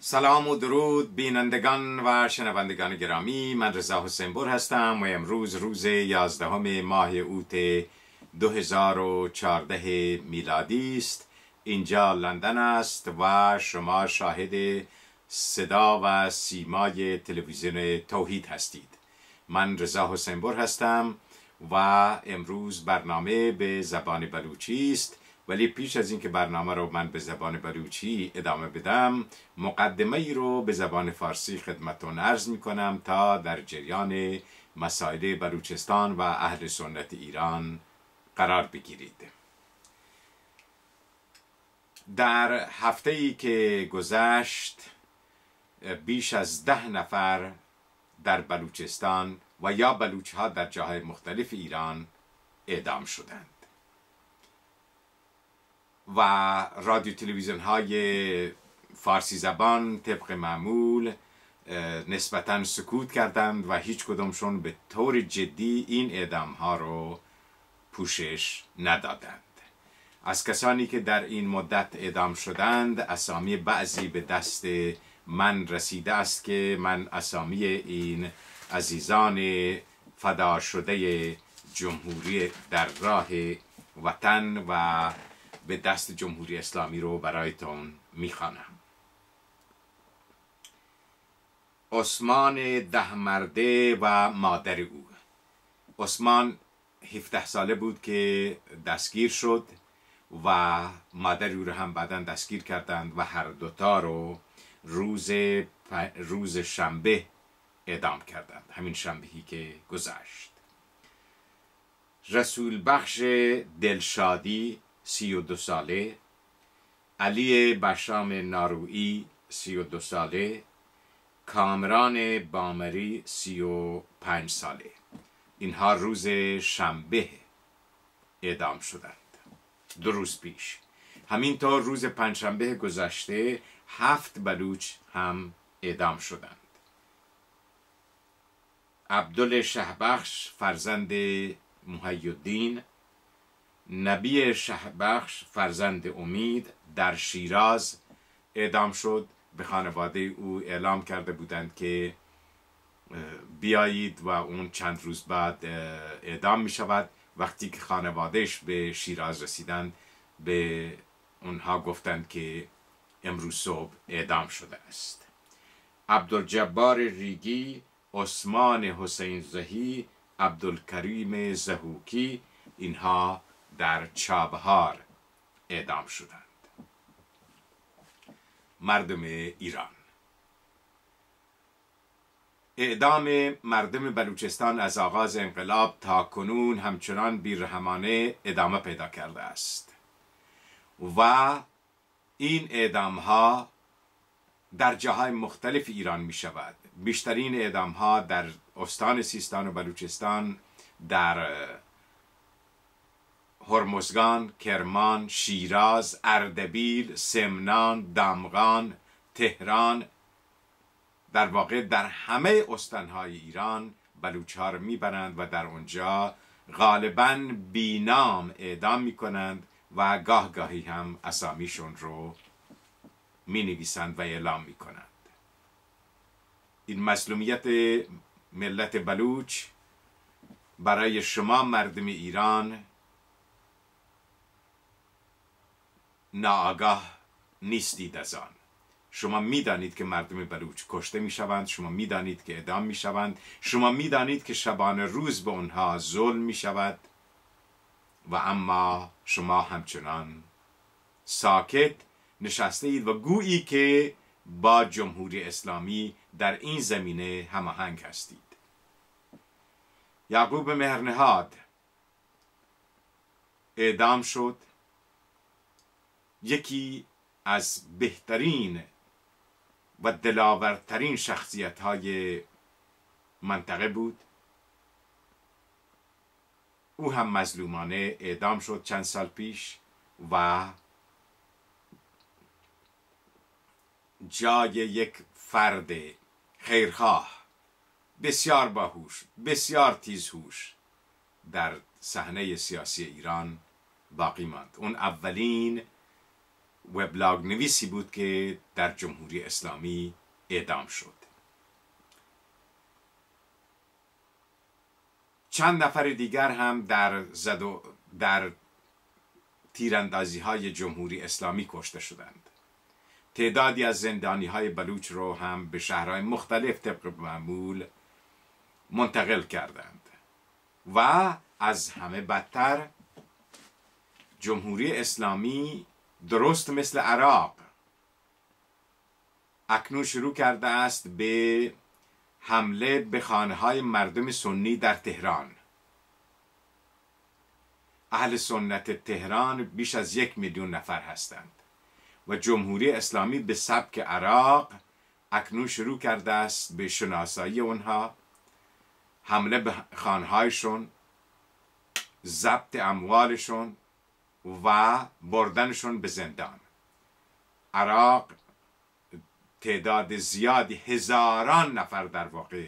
سلام و درود بینندگان و شنوندگان گرامی، من رضا حسین بر هستم و امروز روز 11 ماه اوت 2014 میلادی است. اینجا لندن است و شما شاهد صدا و سیمای تلویزیون توحید هستید. من رضا حسین بر هستم و امروز برنامه به زبان بلوچی است، ولی پیش از اینکه برنامه رو من به زبان بلوچی ادامه بدم، مقدمه ای رو به زبان فارسی خدمتتون عرض می کنم تا در جریان مسائل بلوچستان و اهل سنت ایران قرار بگیرید. در هفته ای که گذشت بیش از 10 نفر در بلوچستان و یا بلوچ ها در جاهای مختلف ایران اعدام شدند و رادیو تلویزیون های فارسی زبان طبق معمول نسبتاً سکوت کردند و هیچ کدومشون به طور جدی این اعدام ها رو پوشش ندادند. از کسانی که در این مدت اعدام شدند اسامی بعضی به دست من رسیده است که من اسامی این عزیزان فدا شده جمهوری در راه وطن و به دست جمهوری اسلامی رو برایتون میخوانم. عثمان 10 مرده و مادر او. عثمان 17 ساله بود که دستگیر شد و مادر او رو هم بعداً دستگیر کردند و هر دوتا رو روز شنبه اعدام کردند، همین شنبهی که گذشت. رسول بخش دلشادی 32 ساله، علی بشام نارویی 32 ساله، کامران بامری 35 ساله. اینها روز شنبه اعدام شدند، 2 روز پیش. همینطور روز پنجشنبه گذشته 7 بلوچ هم اعدام شدند. عبدل شهبخش فرزند محی الدین، نبی شهبخش فرزند امید در شیراز اعدام شد. به خانواده او اعلام کرده بودند که بیایید و اون چند روز بعد اعدام می شود. وقتی که خانوادهش به شیراز رسیدند به اونها گفتند که امروز صبح اعدام شده است. عبدالجبار ریگی، عثمان حسین زهی، عبدالکریم زهوکی، اینها در چابهار اعدام شدند. مردم ایران. اعدام مردم بلوچستان از آغاز انقلاب تا کنون همچنان بیرحمانه ادامه پیدا کرده است و این اعدام ها در جاهای مختلف ایران می شود. بیشترین اعدام ها در استان سیستان و بلوچستان، در هرمزگان، کرمان، شیراز، اردبیل، سمنان، دامغان، تهران، در واقع در همه استانهای ایران بلوچ ها رو میبرند و در اونجا غالباً بینام اعدام میکنند و گاه گاهی هم اسامیشون رو مینویسند و اعلام میکنند. این مظلومیت ملت بلوچ برای شما مردم ایران ناآگاه نیستید از آن. شما میدانید که مردم بلوچ کشته میشوند، شما میدانید که اعدام میشوند، شما میدانید که شبانه روز به اونها ظلم میشود و اما شما همچنان ساکت نشسته اید و گویی که با جمهوری اسلامی در این زمینه هماهنگ هستید. یعقوب مهرنهاد اعدام شد. یکی از بهترین و دلاورترین شخصیت‌های منطقه بود. او هم مظلومانه اعدام شد چند سال پیش و جای یک فرد خیرخواه بسیار باهوش، بسیار تیزهوش در صحنه سیاسی ایران باقی ماند. اون اولین وبلاگ نویسی بود که در جمهوری اسلامی اعدام شد. چند نفر دیگر هم در تیراندازی های جمهوری اسلامی کشته شدند. تعدادی از زندانی های بلوچ رو هم به شهرهای مختلف طبق معمول منتقل کردند. و از همه بدتر جمهوری اسلامی درست مثل عراق اکنون شروع کرده است به حمله به خانه‌های مردم سنی در تهران. اهل سنت تهران بیش از 1 میلیون نفر هستند و جمهوری اسلامی به سبک عراق اکنون شروع کرده است به شناسایی اونها، حمله به خانه‌هایشون، ضبط اموالشون و بردنشون به زندان. عراق تعداد زیادی، هزاران نفر در واقع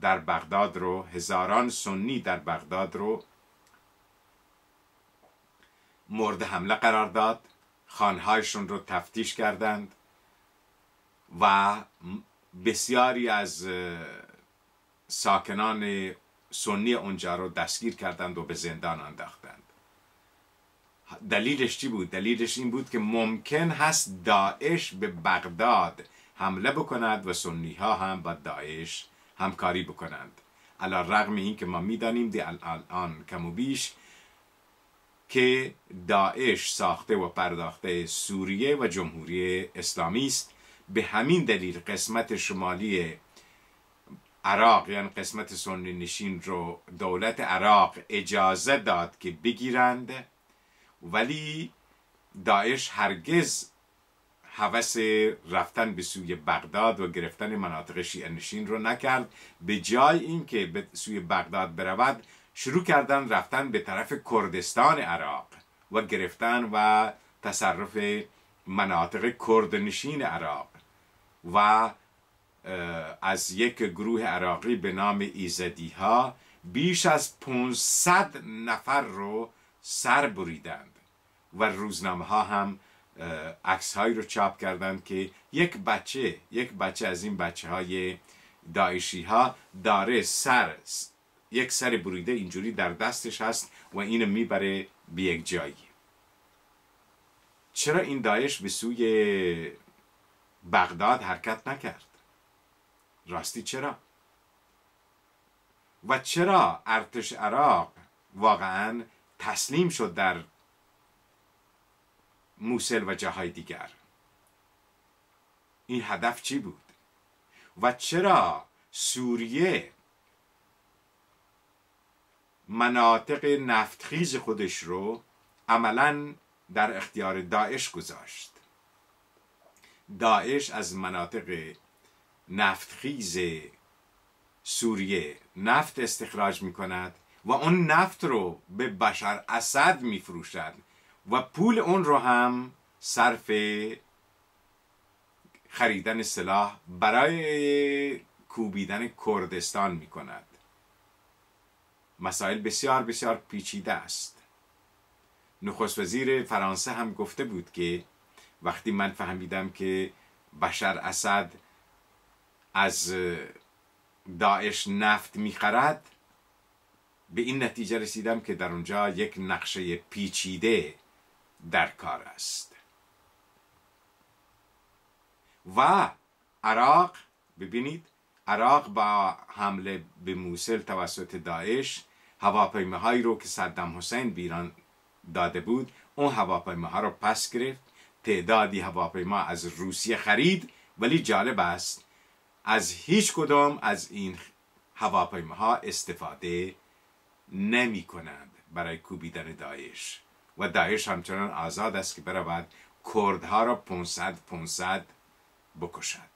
در بغداد رو، هزاران سنی در بغداد رو مورد حمله قرار داد، خانهایشون رو تفتیش کردند و بسیاری از ساکنان سنی اونجا رو دستگیر کردند و به زندان انداختند. دلیلش چی بود؟ دلیلش این بود که ممکن هست داعش به بغداد حمله بکند و سنی ها هم با داعش همکاری بکنند. علی رغم این که ما میدانیم الان کم و بیش که داعش ساخته و پرداخته سوریه و جمهوری اسلامی است. به همین دلیل قسمت شمالی عراق، یعنی قسمت سنی نشین رو دولت عراق اجازه داد که بگیرند، ولی داعش هرگز هوس رفتن به سوی بغداد و گرفتن مناطق شیعه نشین رو نکرد. به جای اینکه به سوی بغداد برود، شروع کردن رفتن به طرف کردستان عراق و گرفتن و تصرف مناطق کردنشین عراق و از یک گروه عراقی به نام ایزدی ها بیش از 500 نفر رو سر بریدند و روزنامه ها هم عکس هایی رو چاپ کردند که یک بچه از این بچه های داعشی ها داره یک سر بریده اینجوری در دستش هست و اینو میبره به یک جایی. چرا این داعش به سوی بغداد حرکت نکرد؟ راستی چرا؟ و چرا ارتش عراق واقعا تسلیم شد در موصل و جاهای دیگر؟ این هدف چی بود؟ و چرا سوریه مناطق نفتخیز خودش رو عملاً در اختیار داعش گذاشت؟ داعش از مناطق نفتخیز سوریه نفت استخراج می کند و اون نفت رو به بشار اسد می فروشد و پول اون رو هم صرف خریدن سلاح برای کوبیدن کردستان می کند. مسائل بسیار بسیار پیچیده است. نخست وزیر فرانسه هم گفته بود که وقتی من فهمیدم که بشار اسد از داعش نفت میخرد، به این نتیجه رسیدم که در اونجا یک نقشه پیچیده در کار است. و عراق، ببینید، عراق با حمله به موصل توسط داعش هواپیماهایی رو که صدام حسین به ایران داده بود، اون هواپیماها رو پس گرفت. تعدادی هواپیما از روسیه خرید، ولی جالب است از هیچ کدام از این هواپیماها استفاده نمی کنند برای کوبیدن داعش و داعش همچنان آزاد است که برود کردها را 500 بکشد.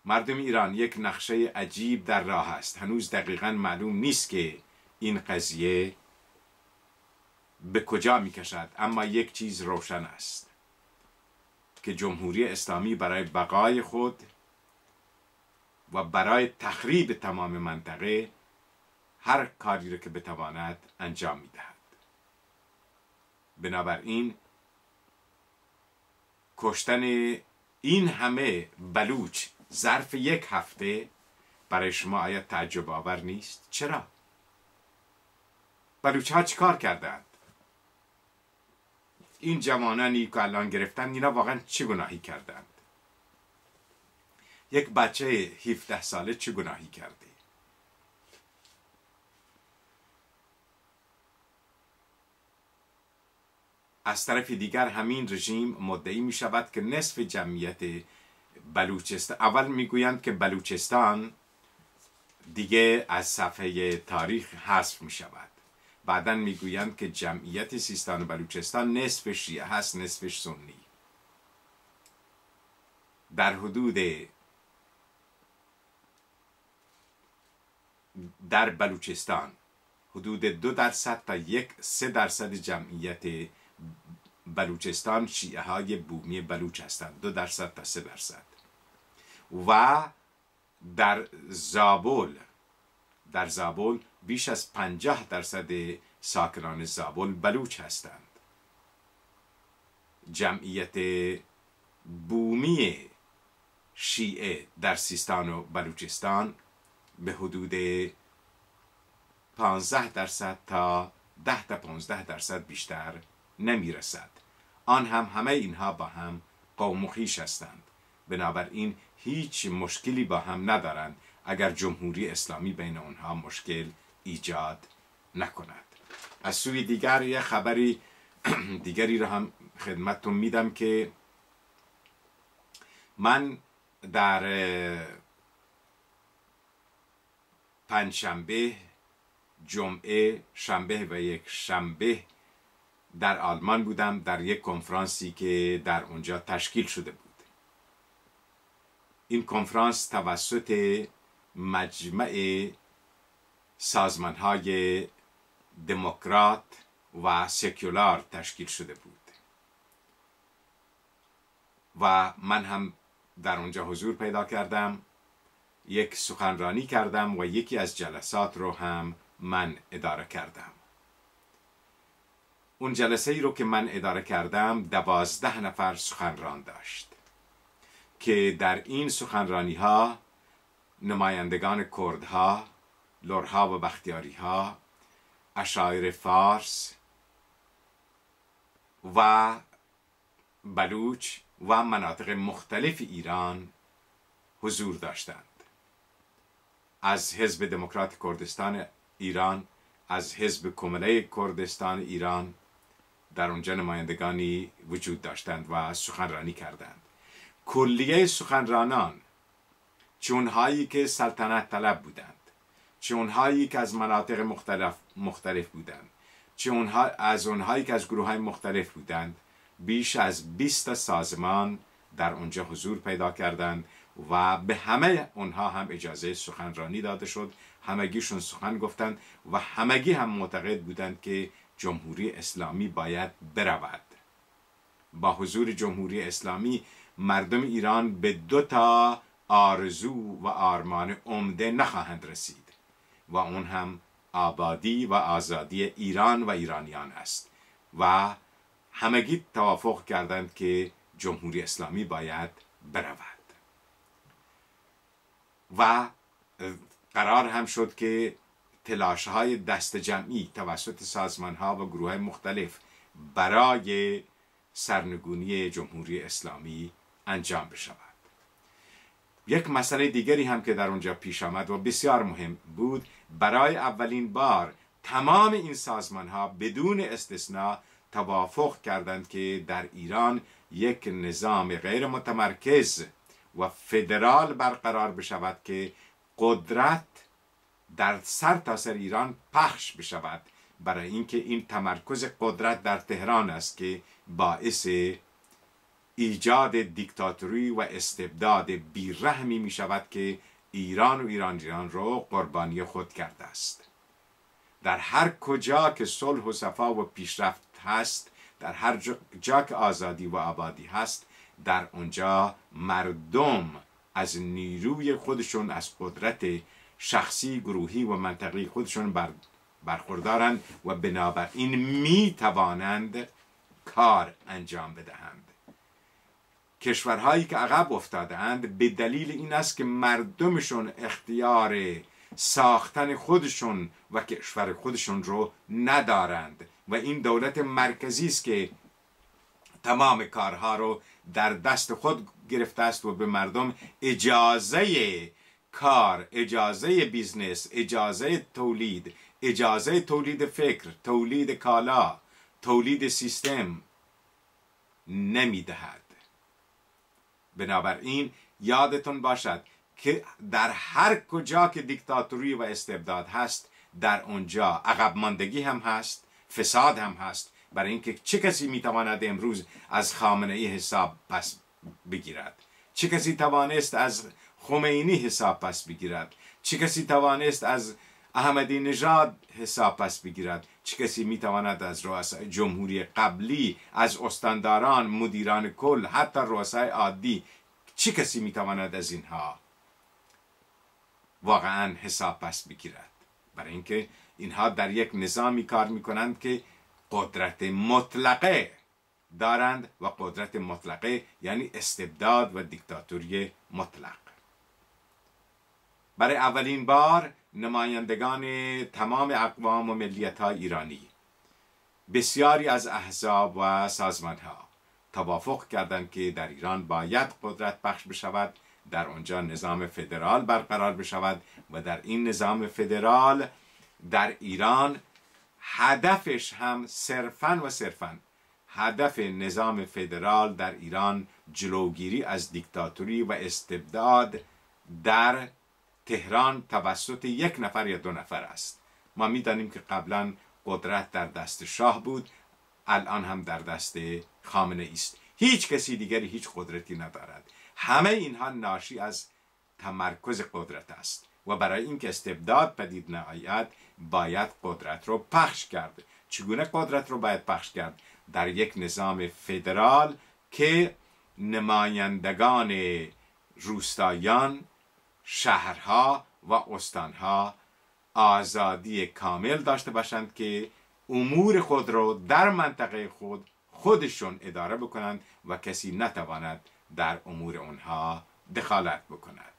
مردم ایران، یک نقشه عجیب در راه است. هنوز دقیقاً معلوم نیست که این قضیه به کجا می کشد، اما یک چیز روشن است که جمهوری اسلامی برای بقای خود و برای تخریب تمام منطقه هر کاری را که بتواند انجام می دهد. بنابراین کشتن این همه بلوچ ظرف یک هفته برای شما آیا تعجب آور نیست؟ چرا؟ بلوچ ها چی کار کردند؟ این جوانانی که الان گرفتن اینا واقعا چه گناهی کردند؟ یک بچه 17 ساله چه گناهی کرده؟ از طرف دیگر همین رژیم مدعی می شود که نصف جمعیت بلوچستان، اول می گویند که بلوچستان دیگه از صفحه تاریخ حذف می شود، بعداً می گویند که جمعیت سیستان و بلوچستان نصف شیعه هست نصفش سنی. در حدود در بلوچستان حدود 2% تا 3% جمعیت بلوچستان شیعه های بومی بلوچ هستند، 2% تا 3%. و در زابل بیش از 50% ساکنان زابل بلوچ هستند. جمعیت بومی شیعه در سیستان و بلوچستان به حدود 15% تا 10 تا 15% بیشتر نمی رسد. آن هم همه اینها با هم قوم و خویش هستند، بنابراین هیچ مشکلی با هم ندارند اگر جمهوری اسلامی بین آنها مشکل ایجاد نکند. از سوی دیگر یه خبری دیگری رو هم خدمتتون میدم که من در پنجشنبه، جمعه، شنبه و یک شنبه در آلمان بودم در یک کنفرانسی که در اونجا تشکیل شده بود. این کنفرانس توسط مجمع سازمان‌های دموکرات و سکولار تشکیل شده بود و من هم در اونجا حضور پیدا کردم، یک سخنرانی کردم و یکی از جلسات رو هم من اداره کردم. اون جلسه ای رو که من اداره کردم 12 نفر سخنران داشت که در این سخنرانی ها نمایندگان کردها، لرها و بختیاری ها، اشایر فارس و بلوچ و مناطق مختلف ایران حضور داشتند. از حزب دموکرات کردستان ایران، از حزب کمله کردستان ایران در اونجا نمایندگانی وجود داشتند و سخنرانی کردند. کلیه سخنرانان، چه اونهایی که سلطنت طلب بودند، چه اونهایی که از مناطق مختلف بودند، چه اونهایی که از گروه های مختلف بودند، بیش از 20 سازمان در اونجا حضور پیدا کردند و به همه اونها هم اجازه سخنرانی داده شد. همگیشون سخن گفتند و همگی هم معتقد بودند که جمهوری اسلامی باید برود. با حضور جمهوری اسلامی مردم ایران به 2 آرزو و آرمان عمده نخواهند رسید و اون هم آبادی و آزادی ایران و ایرانیان است و همگی توافق کردند که جمهوری اسلامی باید برود و قرار هم شد که تلاش‌های دست جمعی توسط سازمان‌ها و گروه‌های مختلف برای سرنگونی جمهوری اسلامی انجام بشود. یک مسئله دیگری هم که در اونجا پیش آمد و بسیار مهم بود، برای اولین بار تمام این سازمان‌ها بدون استثناء توافق کردند که در ایران یک نظام غیر متمرکز و فدرال برقرار بشود که قدرت در سرتاسر ایران پخش بشود، برای اینکه این تمرکز قدرت در تهران است که باعث ایجاد دیکتاتوری و استبداد بیرحمی می شود که ایران و ایرانیان رو قربانی خود کرده است. در هر کجا که صلح و صفا و پیشرفت هست، در هر جا که آزادی و آبادی هست، در اونجا مردم از نیروی خودشون، از قدرت شخصی، گروهی و منطقی خودشون برخوردارند و بنابراین می توانند کار انجام بدهند. کشورهایی که عقب افتاده اند به دلیل این است که مردمشون اختیار ساختن خودشون و کشور خودشون رو ندارند و این دولت مرکزی است که تمام کارها رو در دست خود گرفته است و به مردم اجازه کار، اجازه بیزنس، اجازه تولید فکر، تولید کالا، تولید سیستم نمیدهد. بنابراین یادتون باشد که در هر کجا که دیکتاتوری و استبداد هست در اونجا عقب ماندگی هم هست، فساد هم هست. برای اینکه چه کسی میتواند امروز از خامنه ای حساب پس بگیرد؟ چه کسی توانست از خمینی حساب پس بگیرد؟ چه کسی توانست از احمدی نژاد حساب پس بگیرد؟ چه کسی میتواند از رؤسای جمهوری قبلی، از استانداران، مدیران کل، حتی رؤسای عادی، چه کسی میتواند از اینها واقعا حساب پس بگیرد؟ برای اینکه اینها در یک نظامی کار میکنند که قدرت مطلقه دارند و قدرت مطلقه یعنی استبداد و دیکتاتوری مطلق. برای اولین بار نمایندگان تمام اقوام و ملیت‌های ایرانی، بسیاری از احزاب و سازمان‌ها توافق کردند که در ایران باید قدرت بخش بشود، در آنجا نظام فدرال برقرار بشود و در این نظام فدرال در ایران هدفش هم صرفاً هدف نظام فدرال در ایران جلوگیری از دیکتاتوری و استبداد در تهران توسط یک نفر یا دو نفر است. ما می‌دانیم که قبلا قدرت در دست شاه بود، الان هم در دست خامنه ای است. هیچ کسی دیگری هیچ قدرتی ندارد. همه اینها ناشی از تمرکز قدرت است و برای اینکه استبداد پدید نیاید باید قدرت رو پخش کرد. چگونه قدرت رو باید پخش کرد؟ در یک نظام فدرال که نمایندگان روستایان، شهرها و استانها آزادی کامل داشته باشند که امور خود رو در منطقه خودشون اداره بکنند و کسی نتواند در امور اونها دخالت بکند.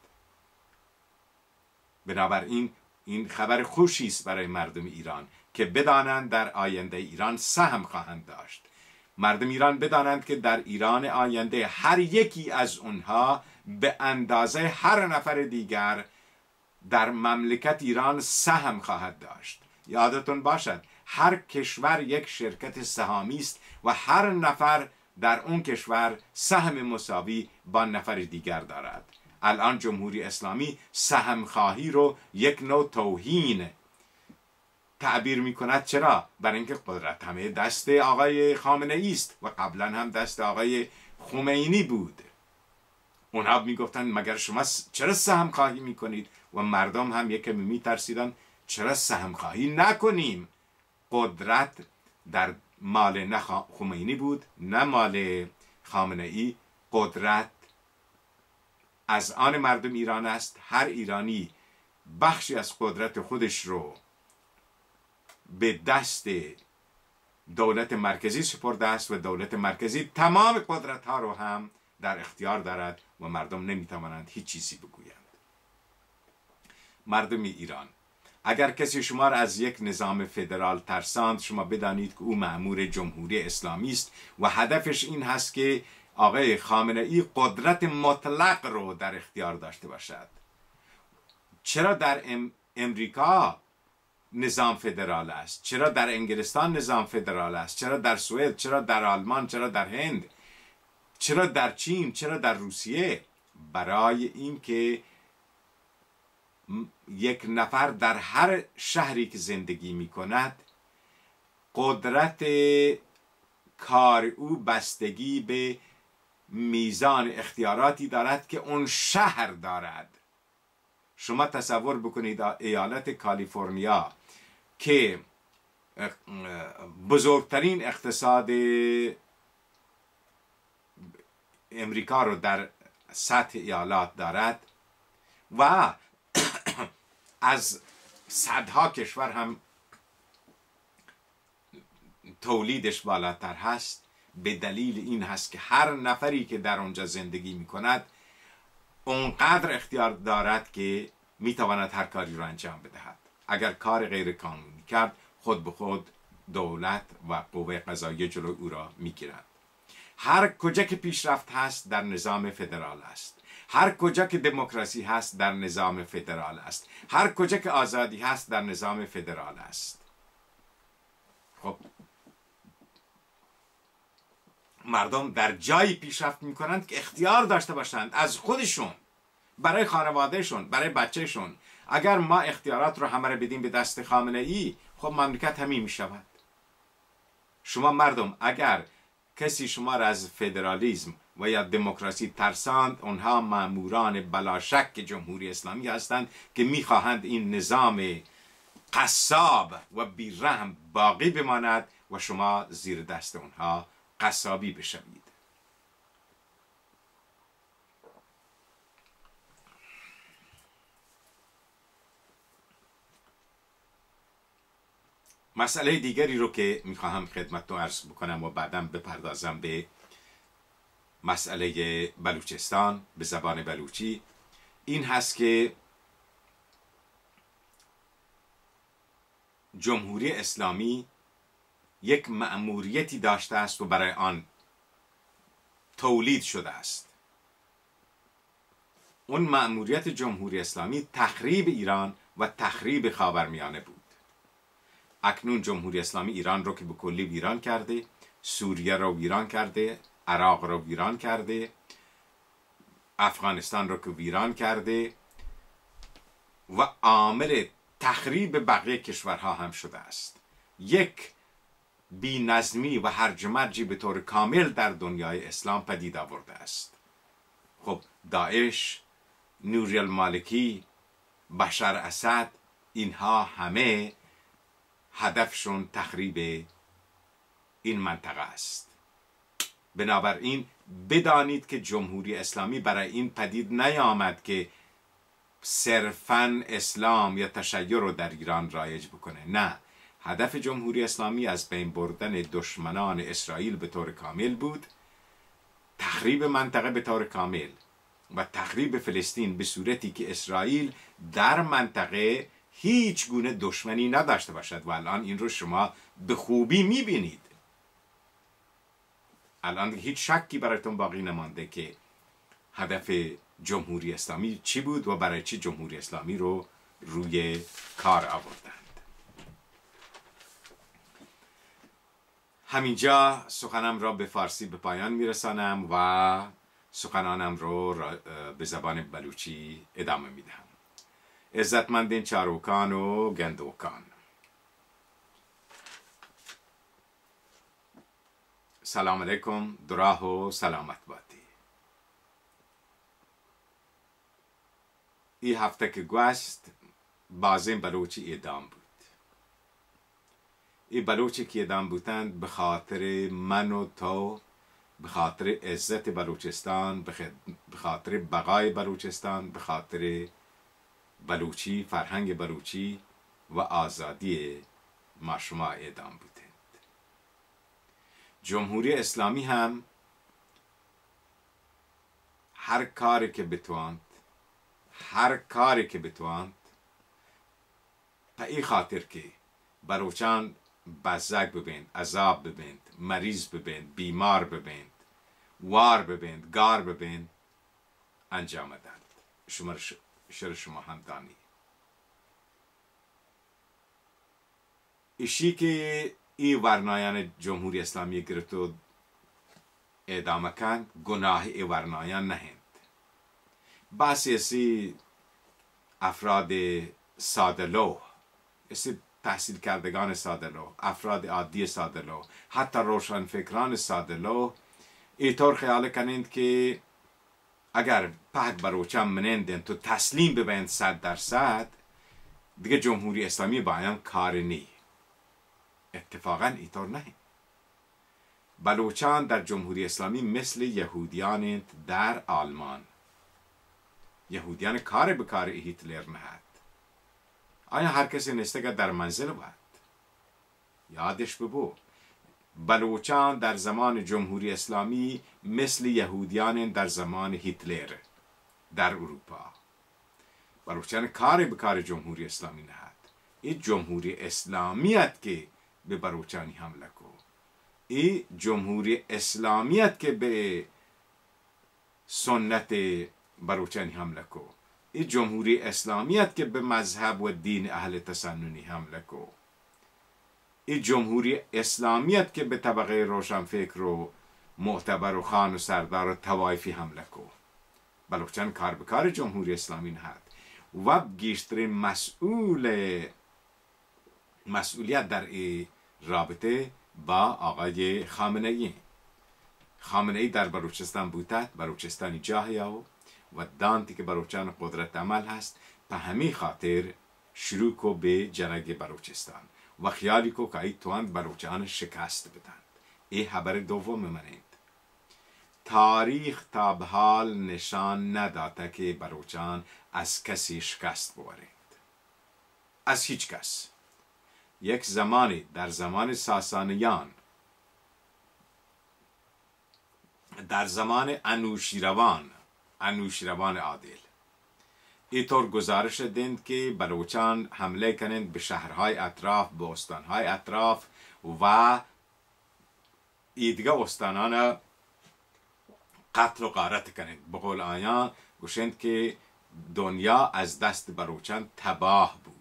بنابراین این خبر خوشی است برای مردم ایران که بدانند در آینده ایران سهم خواهند داشت. مردم ایران بدانند که در ایران آینده هر یکی از اونها به اندازه هر نفر دیگر در مملکت ایران سهم خواهد داشت. یادتون باشد هر کشور یک شرکت سهامی است و هر نفر در اون کشور سهم مساوی با نفر دیگر دارد. الان جمهوری اسلامی سهم خواهی رو یک نوع توهین تعبیر می کند. چرا؟ برای اینکه قدرت همه دست آقای خامنه ای است و قبلا هم دست آقای خمینی بود. اونها می گفتن مگر شما چرا سهم خواهی می کنید؟ و مردم هم یک کمی می ترسیدن چرا سهم خواهی نکنیم؟ قدرت در مال نه خمینی بود نه مال خامنه ای. قدرت از آن مردم ایران است. هر ایرانی بخشی از قدرت خودش رو به دست دولت مرکزی سپرده است و دولت مرکزی تمام قدرت ها رو هم در اختیار دارد و مردم نمیتوانند هیچ چیزی بگویند. مردم ایران، اگر کسی شما را از یک نظام فدرال ترساند، شما بدانید که او مأمور جمهوری اسلامی است و هدفش این هست که آقای خامنه ای قدرت مطلق رو در اختیار داشته باشد. چرا در امریکا نظام فدرال است؟ چرا در انگلستان نظام فدرال است؟ چرا در سوئد؟ چرا در آلمان؟ چرا در هند؟ چرا در چین؟ چرا در روسیه؟ برای اینکه یک نفر در هر شهری که زندگی می کند قدرت کار او بستگی به میزان اختیاراتی دارد که اون شهر دارد. شما تصور بکنید ایالت کالیفرنیا که بزرگترین اقتصاد امریکا رو در سطح ایالات دارد و از صدها کشور هم تولیدش بالاتر هست به دلیل این هست که هر نفری که در آنجا زندگی می کند اونقدر اختیار دارد که می تواند هر کاری را انجام بدهد. اگر کار غیر قانونی کرد خود به خود دولت و قوه قضاییه جلوی او را می گیرد. هر کجا که پیشرفت هست در نظام فدرال است، هر کجا که دموکراسی هست در نظام فدرال است، هر کجا که آزادی هست در نظام فدرال است. خب مردم در جایی پیشرفت میکنند که اختیار داشته باشند از خودشون، برای خانوادهشون، برای بچهشون. اگر ما اختیارات رو همه رو بدیم به دست خامنه ای، خب مملکت همین میشود. شما مردم اگر کسی شما را از فدرالیسم و یا دموکراسی ترساند، اونها ماموران بلاشک جمهوری اسلامی هستند که میخواهند این نظام قصاب و بیرحم باقی بماند و شما زیر دست اونها قصابی بشوید. مسئله دیگری رو که میخواهم خدمتتون عرض بکنم و بعداً بپردازم به مسئله بلوچستان به زبان بلوچی، این هست که جمهوری اسلامی یک مأموریتی داشته است و برای آن تولید شده است. اون مأموریت جمهوری اسلامی تخریب ایران و تخریب خاورمیانه بود. اکنون جمهوری اسلامی ایران رو که به کلی ویران کرده، سوریه رو ویران کرده، عراق رو ویران کرده، افغانستان رو که ویران کرده و عامل تخریب بقیه کشورها هم شده است. یک بی نظمی و هرج و مرجی به طور کامل در دنیای اسلام پدید آورده است. خب داعش، نوری المالکی، بشار اسد، اینها همه هدفشون تخریب این منطقه است. بنابراین بدانید که جمهوری اسلامی برای این پدید نیامد که صرفاً اسلام یا تشیع رو در ایران رایج بکنه. نه، هدف جمهوری اسلامی از بین بردن دشمنان اسرائیل به طور کامل بود، تخریب منطقه به طور کامل و تخریب فلسطین به صورتی که اسرائیل در منطقه هیچ گونه دشمنی نداشته باشد و الان این رو شما به خوبی میبینید. الان هیچ شکی برایتون باقی نمانده که هدف جمهوری اسلامی چی بود و برای چی جمهوری اسلامی رو روی کار آوردند. همینجا سخنم را به فارسی به پایان میرسانم و سخنانم رو به زبان بلوچی ادامه میدهم. عزتمندین چاروکان و گندوکان، سلام علیکم، دراه و سلامت باتی. این هفته که گذشت بازم بلوچی اعدام بود. این بلوچی که اعدام بودند به خاطر من و تو، به خاطر عزت بلوچستان، به خاطر بقای بلوچستان، به خاطر بلوچی، فرهنگ بلوچی و آزادی ما شما اعدام بودند. جمهوری اسلامی هم هر کاری که بتواند به این خاطر که بلوچان بزرگ ببیند، عذاب ببیند، مریض ببیند، بیمار ببیند، وار ببیند، گار ببیند، انجام داد. شما هم دانی ایشی که این ورنایان جمهوری اسلامی گرفت و اعدام کند، گناه ای ورنایان نهند. بسی افراد ساده‌لوح، تحصیل کردگان ساده‌لوح، افراد عادی ساده‌لوح، حتی روشنفکران ساده‌لوح اینطور خیال کنند که اگر پهک بروچان منندن تو تسلیم ببیند 100%، دیگه جمهوری اسلامی باید کار نی. اتفاقا اینطور نه. بلوچان در جمهوری اسلامی مثل یهودیان در آلمان. یهودیان کار به کار هیتلر نهد. آیا هر کسی نستگه در منزل بود؟ یادش ببو بلوچان در زمان جمهوری اسلامی مثل یهودیان در زمان هیتلر در اروپا. بلوچان کاری به کار جمهوری اسلامی نهد. این جمهوری اسلامیت که به بلوچانی حمله کو. این جمهوری اسلامیت که به سنت بلوچانی حمله کو. این جمهوری اسلامیت که به مذهب و دین اهل تسننی حمله کو. این جمهوری اسلامیت که به طبقه روشنفکر و معتبر و خان و سردار و طوایفی حمله کو. بلوچان کار به کار جمهوری اسلامی نهد و بیشترین مسئولیت در این رابطه با آقای خامنه ای در بلوچستان بودد. بلوچستانی جاهیا و دانتی که بلوچان قدرت عمل هست، به همین خاطر شروع کو به جنگ بلوچستان و خیالی کو که ای تواند بلوچان شکست بدند. این خبر دوم منید. تاریخ تا به حال نشان نداده که بلوچان از کسی شکست بورند. از هیچ کس. یک زمانی در زمان ساسانیان، در زمان انوشیروان عادل، اینطور گزارش دهند که بلوچان حمله کنند به شهرهای اطراف، به استانهای اطراف و دیگه استانان قتل و غارت کنند. به قول آیان گوشند که دنیا از دست بلوچان تباه بود.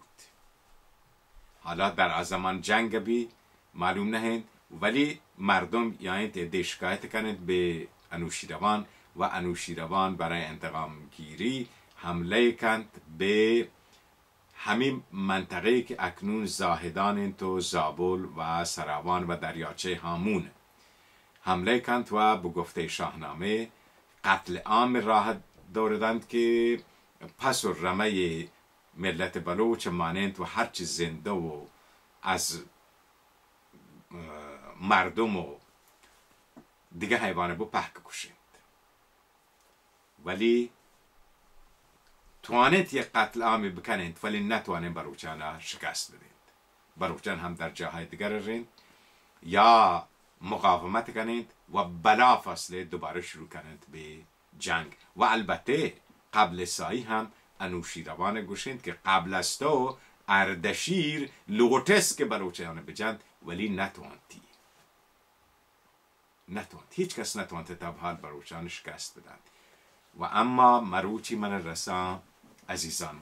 حالا در زمان جنگ بی معلوم نهند، ولی مردم یعنی ده شکایت کنند به انوشیروان و انوشیروان برای انتقام گیری حمله کند به همین منطقه که اکنون زاهدان تو زابل و سراوان و دریاچه هامون حمله کند و به گفته شاهنامه قتل عام راه دوردند که پس و رمه ملت بلوچ مانند و هرچی زنده و از مردم و دیگه حیوانه بو پهک کشند. ولی توانید یک قتل عامی بکنند ولی نتوانند بلوچان شکست بدند. بلوچان هم در جاهای دیگر رند یا مقاومت کنند و بلا فاصله دوباره شروع کنند به جنگ. و البته قبل سایی هم انوشیروان گوشند که قبل از تو اردشیر لوتس که بلوچان بجند ولی نتوانتی. هیچ کس نتوانته تا به حال بلوچان شکست بدند. و اما مروچی من رسا عزیزان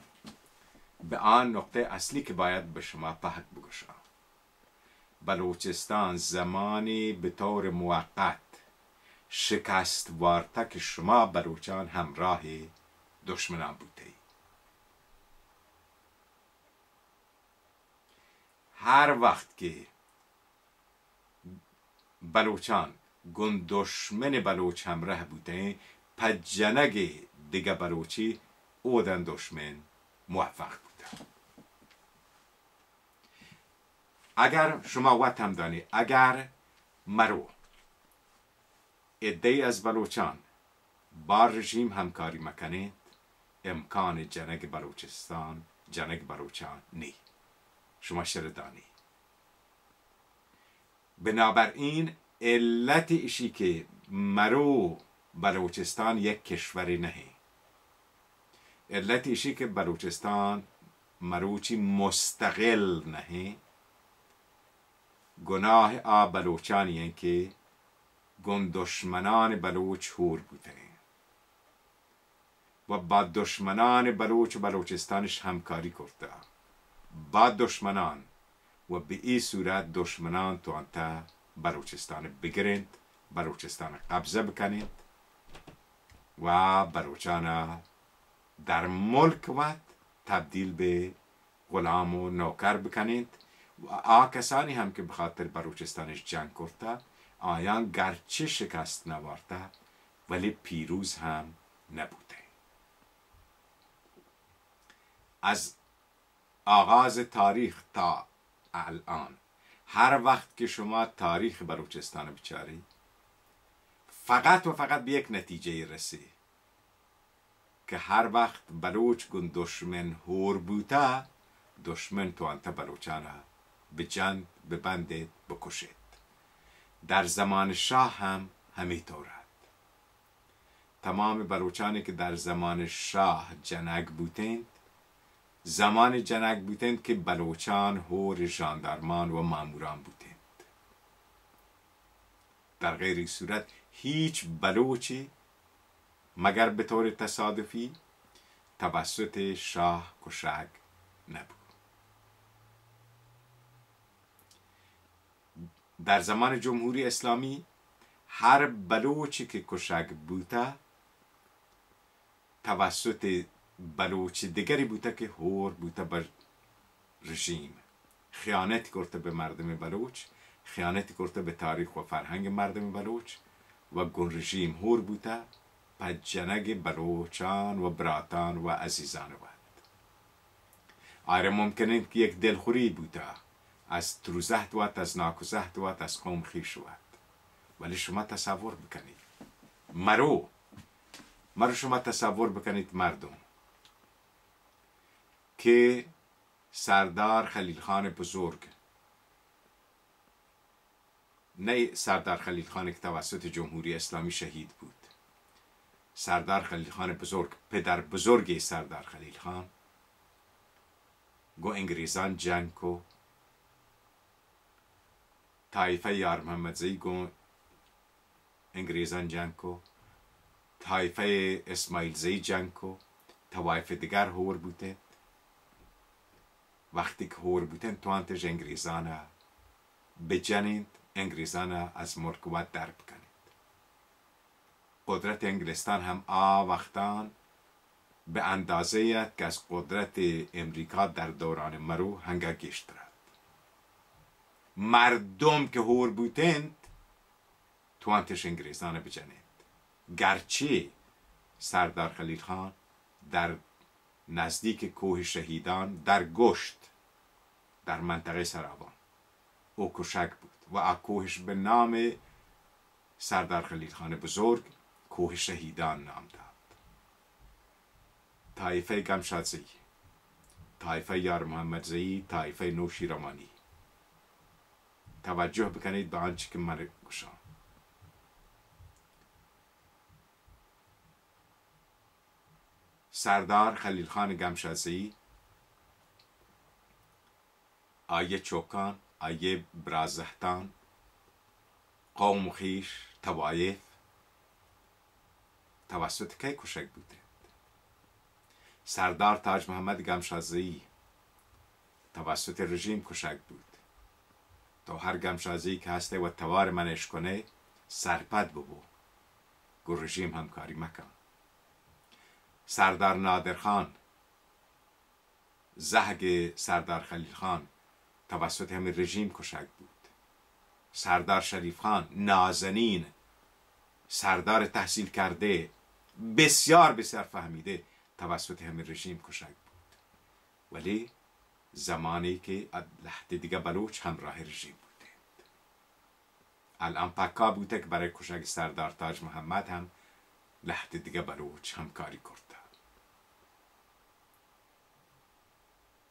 به آن نقطه اصلی که باید به شما پهک بگشام. بلوچستان زمانی به طور موقت شکست وارتا که شما بلوچان همراه دشمنان بوده. هر وقت که بلوچان گون دشمن بلوچ همراه بوده پا جنگ دیگه بلوچی اودن دشمن موفق بوده. اگر شما وقت هم دانی اگر مرو عده‌ای از بلوچان با رژیم همکاری مکنید امکان جنگ بلوچان نی. شما شردانی. بنابراین علت ایشی که مرو بلوچستان یک کشوری نهی. علت ایشی که بلوچستان مروچی مستقل نهی. گناه بلوچانی این که گون دشمنان بلوچ هور بوده و با دشمنان بلوچ و بلوچستانش همکاری کرده. با دشمنان و به این صورت دشمنان توانتا بلوچستان بگیرند، بلوچستان قبضه بکنند و بلوچان در ملک وقت تبدیل به غلام و نوکر بکنند. و کسانی هم که بخاطر بلوچستانش جنگ کرده آیان گرچه شکست نوارده ولی پیروز هم نبوده. از آغاز تاریخ تا الان هر وقت که شما تاریخ بلوچستان بچاری فقط و فقط به یک نتیجه رسی که هر وقت بلوچ گون دشمن هور بوده دشمن توانتا بلوچانا به جند ببندید بکشید. در زمان شاه هم همینطور است. تمام بلوچانی که در زمان شاه جنگ بودند، زمان جنگ بودند که بلوچان هور ژاندارمان و ماموران بودند. در غیر صورت هیچ بلوچی مگر به طور تصادفی توسط شاه کشک نبود. در زمان جمهوری اسلامی هر بلوچی که کشک بوده توسط بلوچ دیگری بوده که هور بوده بر رژیم، خیانت کرده به مردم بلوچ، خیانت کرده به تاریخ و فرهنگ مردم بلوچ و گون رژیم هور بوده پا جنگ بلوچان و براتان و عزیزان بود. آره ممکنه که یک دلخوری بوده از تروزه دوات، از ناکوزه دوات، از قوم خیش دوات، ولی شما تصور بکنید مرو شما تصور بکنید مردم که سردار خلیل خان بزرگ، نه سردار خلیل خان که توسط جمهوری اسلامی شهید بود، سردار خلیل خان بزرگ، پدر بزرگ سردار خلیل خان، گو انگریزان جنگ کو، طایفه یار محمد زی گو انگریزان جنگ کو، طایفه اسماعیل زی جنگ کو، طوایف دیگر هور بودند. وقتی که هور بودند توانتش انگریزان بجنید، انگریزان از ملک و در بکنید. قدرت انگلستان هم وقتان به اندازه که از قدرت امریکا در دوران مرو هنگا گشت رد. مردم که هور بودند توانتش انگریزان بجنید. گرچه سردار خلیل خان در نزدیک کوه شهیدان در گشت در منطقه سراوان او کشک بود و کوهش به نام سردار خلیل خان بزرگ کوه شهیدان نام داد. طایفه گمشاد زی، طایفه یار محمد زی، طایفه نوشیروانی، توجه بکنید به آنچه که من گوشم. سردار خلیل خان گمشاسه‌ای آیه چوکان، آیه برازهتان، قوم خیش، توایف توسط کی کشک بوده؟ سردار تاج محمد گمشاسه‌ای توسط رژیم کشک بود. تو هر گمشاسه‌ای که هسته و توار منش کنه سرپد ببو، گو رژیم همکاری مکن. سردار نادرخان زهگ سردار خلیل خان توسط همین رژیم کشک بود. سردار شریف خان نازنین، سردار تحصیل کرده، بسیار بسیار فهمیده، توسط همین رژیم کشک بود. ولی زمانی که لحظه دیگه بلوچ همراه رژیم بوده، الان پکا بوده که برای کشک سردار تاج محمد هم لحظه دیگه بلوچ همکاری کرده.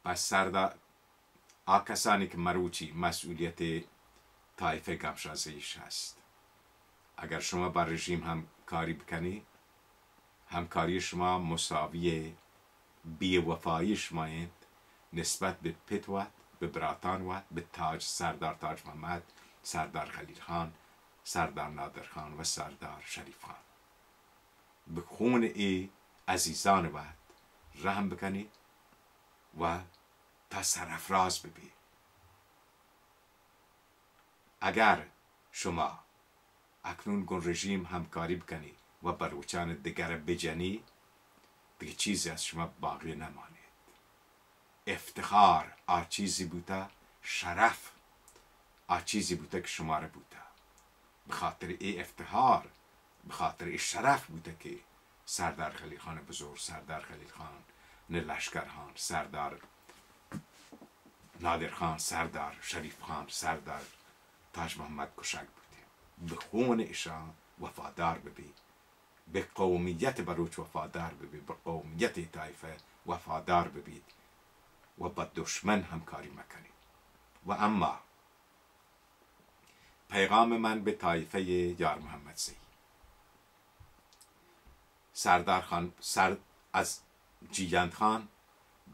پس سردار کسانی که مروچی مسئولیت طایفه گمشاسه‌ایش هست. اگر شما با رژیم همکاری بکنی، همکاری شما مساوی بی‌وفایی شمایند نسبت به پتوات، به براتانوات، به تاج سردار تاج محمد، سردار خلیل خان، سردار نادر خان و سردار شریف خان. به خون ای عزیزان وقت رحم بکنید و تا سرافراز ببین. اگر شما اکنون گون رژیم همکاری بکنی و بلوچان دیگر بجنی، دیگه چیزی از شما باقی نمانید. افتخار چیزی بوده، شرف چیزی بوده که شما را بوده. به خاطر ای افتخار، به خاطر ای شرف بوده که سردار خلیل خان بزرگ، سردار خلیل خان لشکرخان، سردار نادر خان، سردار شریف خان، سردار تاج محمد کشک بوده. به خون ایشان وفادار ببی، به قومیت بلوچ وفادار ببی، به قومیت طایفه وفادار ببید و با دشمن همکاری مکنید. و اما پیغام من به طایفه یار محمد زی. سردار خان از جیگند خان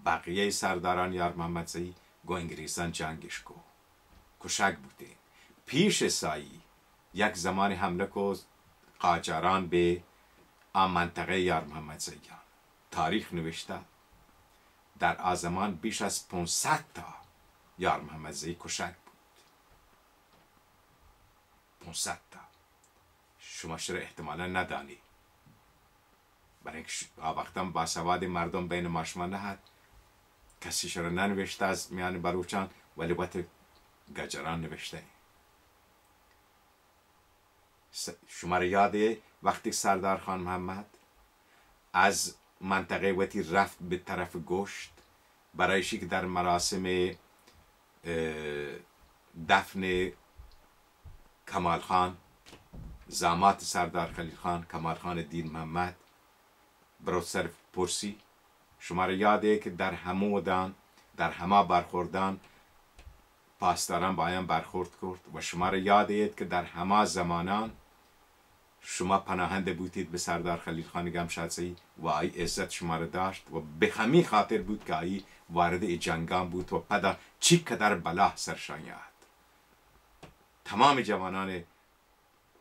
بقیه سرداران یار محمد زی گو انگریزان جنگش کو کشک بوده. پیش سایی یک زمان حمله کو قاجاران به منطقه یار محمد زیان. تاریخ نوشته در آزمان بیش از 500 تا یار محمد زی کشک بود. 500 تا. شما شما احتمالا ندانی، برای اینکه وقتا باسواد مردم بین ما شما نهد، کسی شما ننوشته از میان بلوچان، ولی باید گجران نوشته. شما را یاده وقتی سردار خان محمد از منطقه وتی رفت به طرف گشت برایشی که در مراسم دفن کمال خان زامات سردار خلیل خان، کمال خان دین محمد، برو سر پرسی. شما را یاده که در همودان در همه برخوردان پاسداران با آیان برخورد کرد و شما را یاده که در همه زمانان شما پناهنده بودید به سردار خلیل خان گمشاسبی و ای عزت شما را داشت و به همین خاطر بود که ای وارد جنگان بود و پدا چی قدر بلا سرشان یاد. تمام جوانان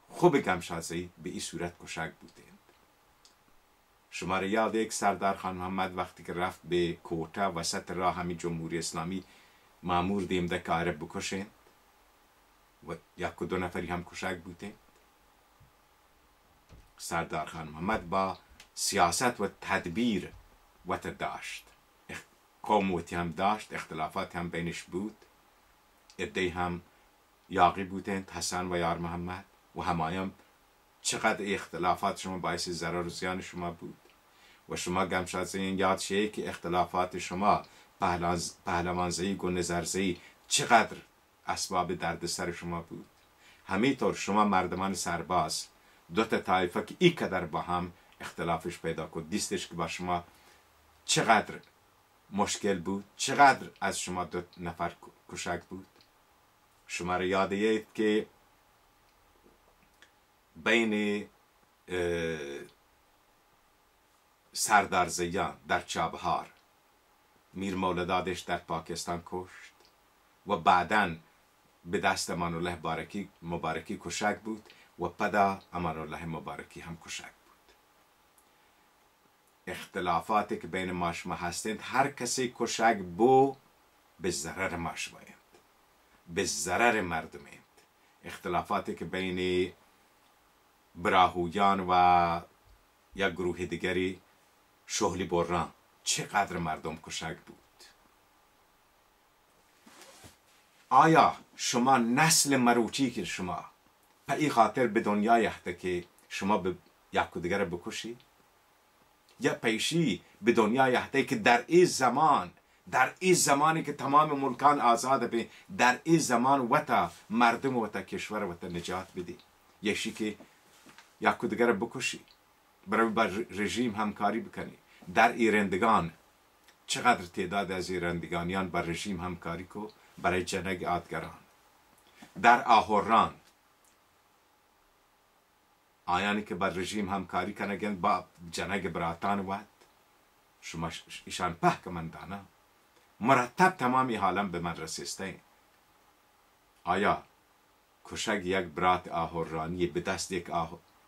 خوب گمشاسبی به این صورت کشک بودند. شما را یاده که سردار خان محمد وقتی که رفت به کوټه وسط راه همین جمهوری اسلامی مامور دیم ده کاره بکشند و یک و دو نفری هم کشک بوده. سردار خان محمد با سیاست و تدبیر وقت داشت، قوم وقتی هم داشت، اختلافات هم بینش بود، عده هم یاقی بودند، حسن و یار محمد و همایم چقدر اختلافات شما باعث ضرر و زیان شما بود و شما گمشاسبی یاد شه که اختلافات شما پهلوانزهی و نظرزهی چقدر اسباب دردسر شما بود. همینطور شما مردمان سرباز دو تا طایفه که این قدر با هم اختلافش پیدا کد، دیستش که با شما چقدر مشکل بود، چقدر از شما دو نفر کشک بود. شما را یاد اید که بین سردار زیان در چابهار میر مولدادش در پاکستان کشت و بعداً به دست امان الله مبارکی کشک بود و پدا امان الله مبارکی هم کشک بود. اختلافاتی که بین ما شما هستند، هر کسی کشک بو به ضرر ما شمایند، به ضرر مردمند. اختلافاتی که بین براهویان و یک گروه دیگری شهلی بران چقدر مردم کشک بود. آیا شما نسل مروچی که شما به این خاطر به دنیا یخته که شما به یک و دیگر بکشی؟ یا پیشی به دنیا یخته که در این زمان، در این زمانی که تمام ملکان آزاد به، در این زمان وطا مردم وطا کشور وطا نجات بدی؟ یشی که یک و دیگر بکشی، برای با رژیم همکاری بکنی. در ایرندگان چقدر تعداد از ایرندگانیان با رژیم همکاری کو برای جنگ آدگران. در آهوران آیانی که با رژیم همکاری کنگند با جنگ براتان وقت شما ایشان پهکمندانه مرتب تمامی حالم به من رسیسته. آیا کشک یک برات آهورانی به دست یک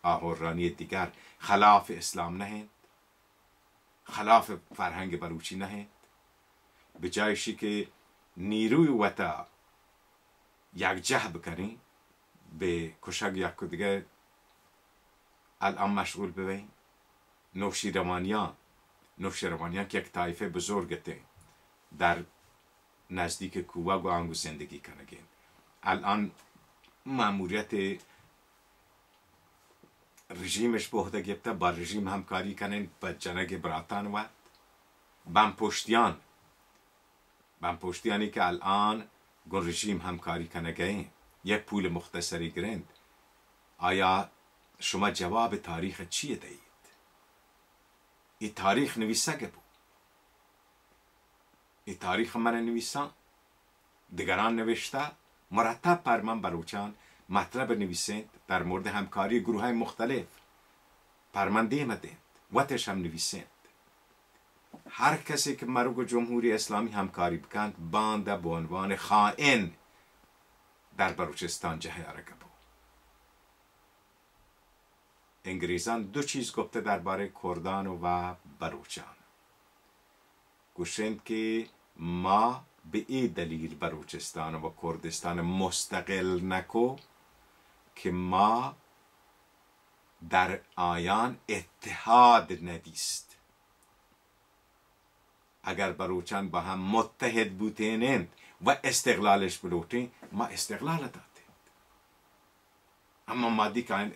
آهورانی دیگر خلاف اسلام نهند؟ خلاف فرهنگ بلوچی نهند؟ به جایشی که نیروی وطا یک جه بکنی به کشک یک و دیگه الان مشغول ببین. نوشیروانیان که یک طایفه بزرگته در نزدیک کوبا و آنگو زندگی کنگین، الان ماموریت رژیمش به عهده گرفته با رژیم همکاری کنن با جنگ براتان و بمپشتیانی که الان گون رژیم همکاری کنگین یک پول مختصری گرند. آیا شما جواب تاریخ چیه دهید؟ این تاریخ نویسگه بود، این تاریخ من نویسان دیگران نوشته مرتب پر من بلوچان مطلب نویسند در مورد همکاری گروه های مختلف پرمنده مدند واتش هم نویسند. هر کسی که مرو جمهوری اسلامی همکاری بکند بانده به عنوان خائن در بلوچستان جهیاره بود. انگلیزان دو چیز گفته درباره کردان و بلوچان. گوشند که ما به این دلیل بلوچستان و کردستان مستقل نکو که ما در آیان اتحاد ندیست. اگر بلوچان با هم متحد بودند و استقلالش بلوتین ما استقلال دادیم. اما ما دیگه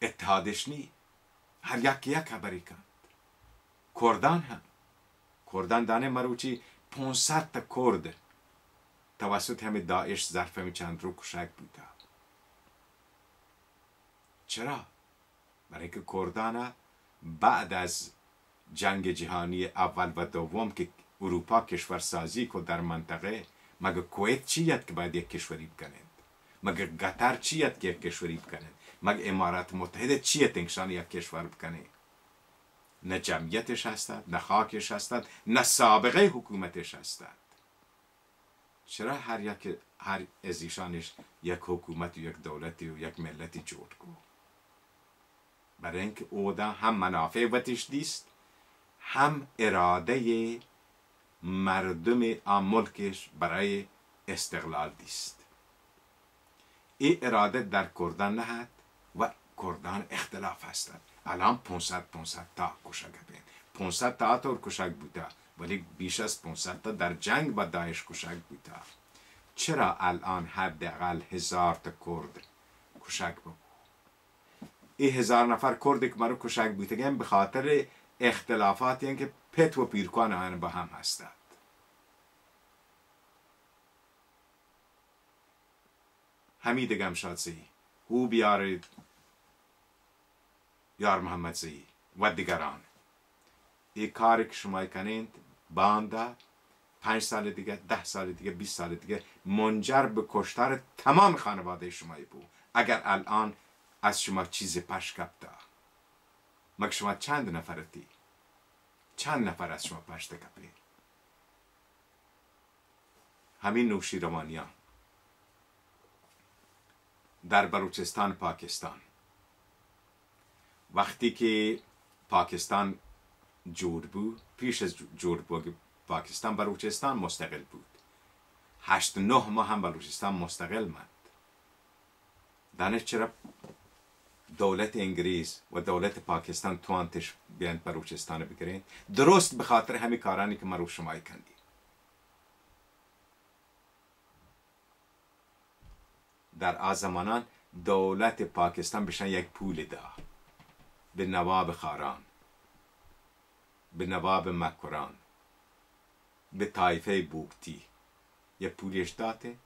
اتحادش نی. هر یک خبری کند. کردان هم کردان دانه مروچی 500 تا کرد توسط همه داعش ظرف همه چند رو کشک بوده. چرا؟ برای اینکه کردان بعد از جنگ جهانی اول و دوم که اروپا کشور سازی که در منطقه، مگه کویت چیت که باید یک کشوری بکنند؟ مگه قطر چیت که یک کشوری بکنند؟ مگه امارات متحده چیت انگشان یک کشور بکنه؟ نه جمعیتش هستند، نه خاکش هستند، نه سابقه حکومتش هستند. چرا هر از ایشانش یک حکومت و یک دولتی و یک ملتی جور کو؟ برای اینکه او دا هم منافع وتش دیست، هم اراده مردم آن ملکش برای استقلال دیست. این اراده در کردان نهد و کردان اختلاف هستند. الان 500 تا کشک بین 500 تا آتور کشک بوده، ولی بیش از 500 تا در جنگ با داعش کشک بوده. چرا الان حداقل 1000 تا کرد کشک بود؟ این 1000 نفر کرد که مرا کشک بوده به خاطر اختلافاتی هستند که پت و پیرکان آن با هم هستند. حمید گمشاد زی، هو بیار یار محمد زی و دیگران، این کاری که شما کنید بانده 5 سال دیگه، 10 سال دیگه، 20 سال دیگه منجر به کشتار تمام خانواده شما بود. اگر الان از شما چیز پش کپتا، مگه شما چند نفرتی؟ چند نفر از شما پشت کپی؟ همین نوشیروانیان در بلوچستان پاکستان، وقتی که پاکستان جور بود، پیش از جور بود پاکستان بلوچستان مستقل بود. 8-9 ماه هم بلوچستان مستقل ماند. دانش چرا دولت انگلیس و دولت پاکستان توانتش بیاند بلوچستان بگیرند؟ درست به خاطر همین کارانی که مرو شمایی کندی. در آزمانان دولت پاکستان بشن یک پول ده به نواب خاران، به نواب مکران، به طایفه بوکتی یک پولیش داده،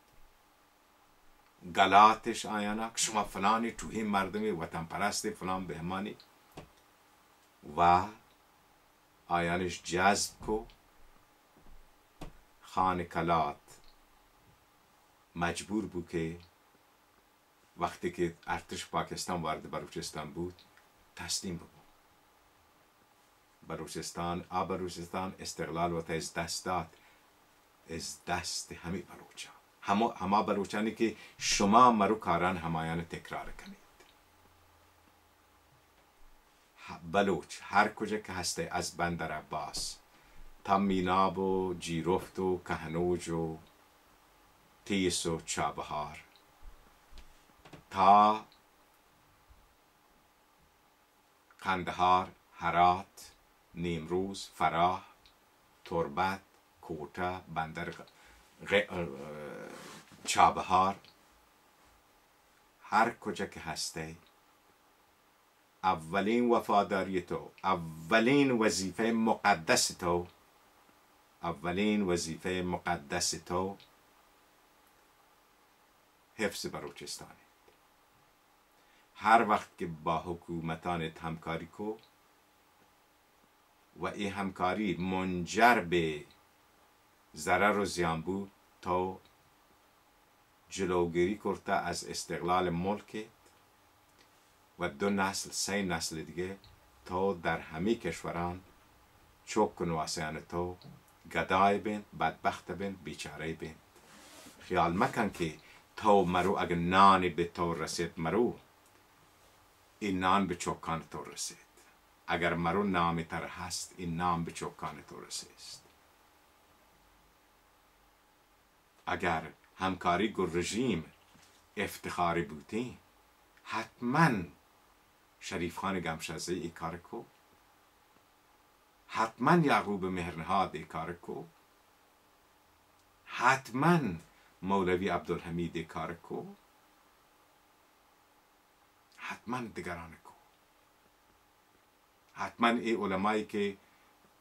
گلاتش آیانا که شما فلانی توهین مردمی وطن پرست فلان بهمانی و آیانش جذب کو. خان کلات مجبور بود که وقتی که ارتش پاکستان وارد بلوچستان بود تسلیم بود. بلوچستان استقلال و از دست داد، از دست همه بلوچان، همه بلوچانی که شما مرو کاران همایان تکرار کنید. بلوچ هر کجا که هسته، از بندر عباس تا میناب و جیرفت و کهنوج و تیس و چابهار تا قندهار، هرات، نیمروز، فراه، تربت، کوتا، بندر چابهار، هر کجا که هسته، اولین وفاداری تو، اولین وظیفه مقدس تو حفظ بلوچستانه. هر وقت که با حکومتان همکاری کو و این همکاری منجر به ضرر و زیان بود، تو جلوگیری کرده از استقلال ملک و 2 نسل 3 نسل دیگه تا در همه کشوران چوک نواسیان تو گدای بین، بدبخت بین، بیچاره بین. خیال مکن که تو مرو اگه نانی به تو رسید مرو، این نان به چوکان تو رسید. اگر مرو نامی تر هست این نام به چوکان تو رسید. اگر همکاری گو رژیم افتخاری بودی حتما شریف خان گمشزه ای کار کو، حتما یعقوب مهرنهاد ای کار کو، حتما مولوی عبدالحمید ای کار کو، حتما دیگران کو، حتما ای علمایی که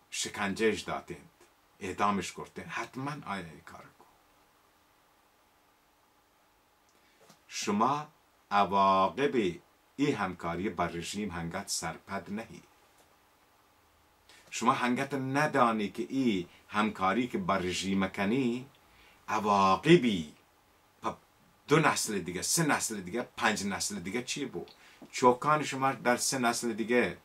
شکنجهش دادند اعدامش کردند حتما آیا ای کار کو. شما عواقب ای همکاری با رژیم هنگت سرپد نهی. شما هنگت ندانی که ای همکاری که با رژیم کنی عواقبی 2 نسل دیگه 3 نسل دیگه 5 نسل دیگه چی بود؟ چوکان شما در 3 نسل دیگه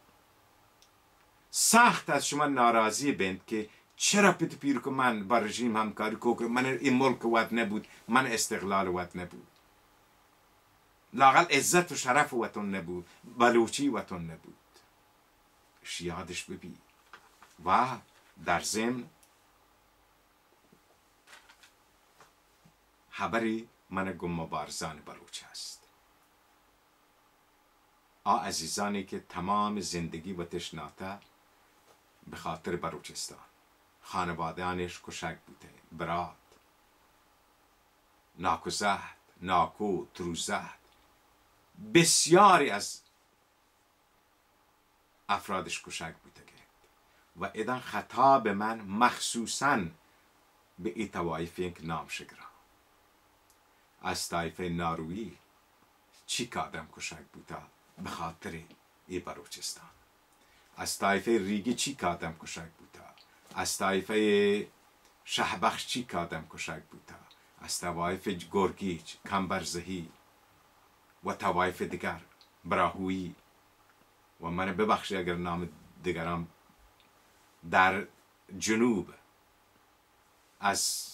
سخت از شما ناراضی بند که چرا پیت پیر که من با رژیم همکاری که من این ملک ود نبود، من استقلال ود نبود، لاقل عزت و شرف وطن نبود، بلوچی وطن نبود. یادش ببین. و در ضمن خبری من گم مبارزان بلوچ است. عزیزانی که تمام زندگی و تشناته به خاطر بلوچستان، خانوادهانش کشک بوده، برات ناکوزهد، ناکو، تروزهد، بسیاری از افرادش کشک بوده و ایدان خطاب من مخصوصاً به ای توایفی که نام شگرم. از طایفه ناروی چی که آدم کشک بوده به خاطر ای بلوچستان. از طایفه ریگی چی که آدم کشک بوده، از طایفه شهبخش چی که آدم کشک بوده، از طایفه گرگیج، کمبرزهی و طوایف دیگر، براهویی. و من ببخشی اگر نام دیگران در جنوب از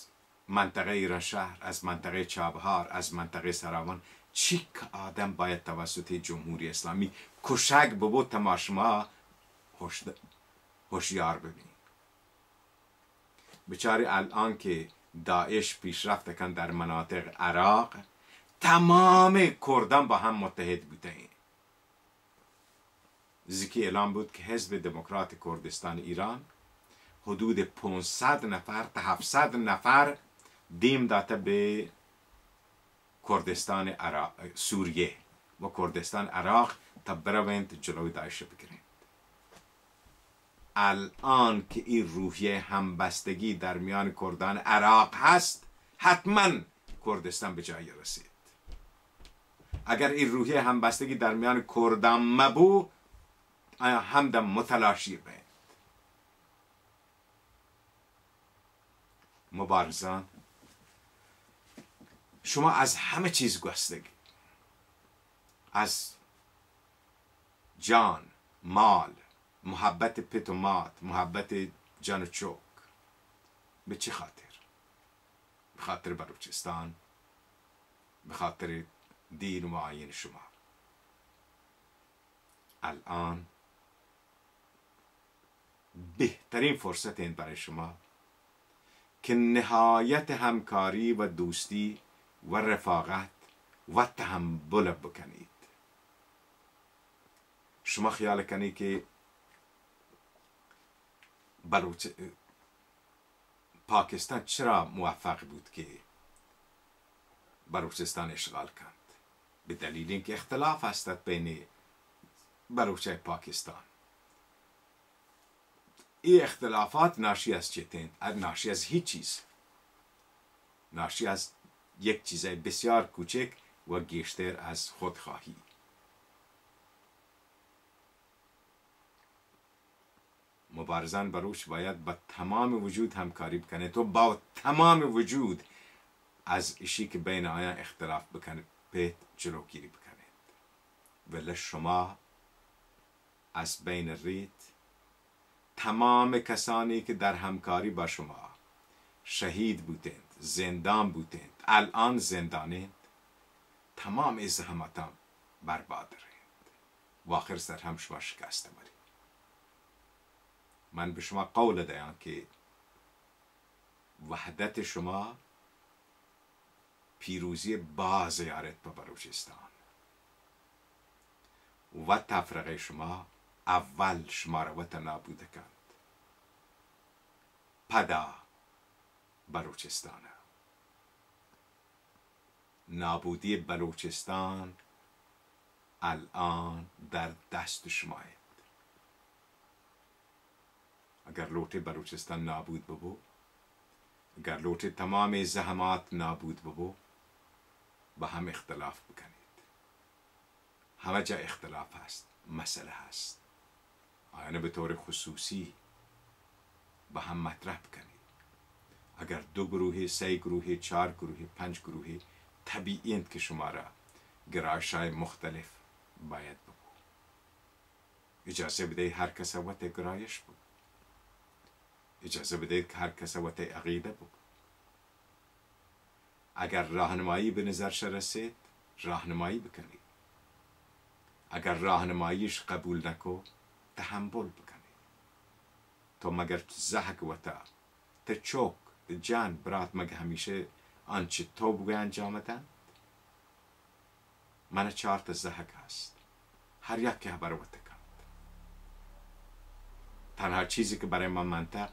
منطقه ایران شهر، از منطقه چابهار، از منطقه سراوان چی که آدم باید توسط جمهوری اسلامی کشک ببود تماشما هوشیار ببین. بچاری الان که داعش پیشرفت کن در مناطق عراق، تمام کردان با هم متحد بودن. زکی اعلام بود که حزب دموکرات کردستان ایران حدود 500 نفر تا 700 نفر دیم داده به کردستان سوریه و کردستان عراق تا بروند جلوی داعش بگیرند. الان که این روحیه همبستگی در میان کردان عراق هست، حتما کردستان به جایی رسید. اگر این روحیه همبستگی در میان کردان مبو، همدم متلاشی بین. مبارزان، شما از همه چیز گستگی، از جان، مال، محبت پت و مات، محبت جان و چوک. به چه خاطر؟ به خاطر بلوچستان، به خاطر دین و آیین شما. الان بهترین فرصت این برای شما که نهایت همکاری و دوستی و رفاقت و تحمل بکنید. شما خیال کنید که پاکستان چرا موفق بود که بلوچستان اشغال کند؟ به دلیل اینکه اختلاف هست بین بلوچه پاکستان. این اختلافات ناشی از چیتین؟ ناشی از هیچ چیز، ناشی از یک چیز بسیار کوچک و گیشتر از خودخواهی. مبارزان بلوچ باید با تمام وجود همکاری بکنه. تو با تمام وجود از اشی که بین آیان اختلاف بکنید پیت جلوگیری بکنید. ولی شما از بین رید تمام کسانی که در همکاری با شما شهید بودند، زندان بودند، الان زندانند، تمام ازدهاماتان برباد رید و آخر سر هم شما شکسته مرید. من به شما قول دهم که وحدت شما پیروزی باز یارد به بلوچستان و تفرقه شما اول شما را وطن نابود کند. پدا بلوچستان، نابودی بلوچستان الان در دست شماست. اگر لوٹ بلوچستان نابود ببو، اگر لوٹ تمام زحمات نابود ببو، با هم اختلاف بکنید. همه جا اختلاف هست، مسئله هست، آینه به طور خصوصی با هم مطرح بکنید. اگر 2 گروه، 3 گروه، 4 گروه، 5 گروه، طبیعی است که شما را گرایش‌های مختلف باید بگو. اجازه بده هر کس وقت گرایش بود. اجازه بده که هر کس وقت عقیده بود. اگر راهنمایی به نظرش رسید راهنمایی بکنید. اگر راهنماییش قبول نکو تحمل بکنید. تو مگر زحک وتا تچوک جان برات مگه همیشه آنچه تو بگوی انجام دهند؟ من 4 تا زحک هست، هر یک که برای وتا کند. تنها چیزی که برای من منته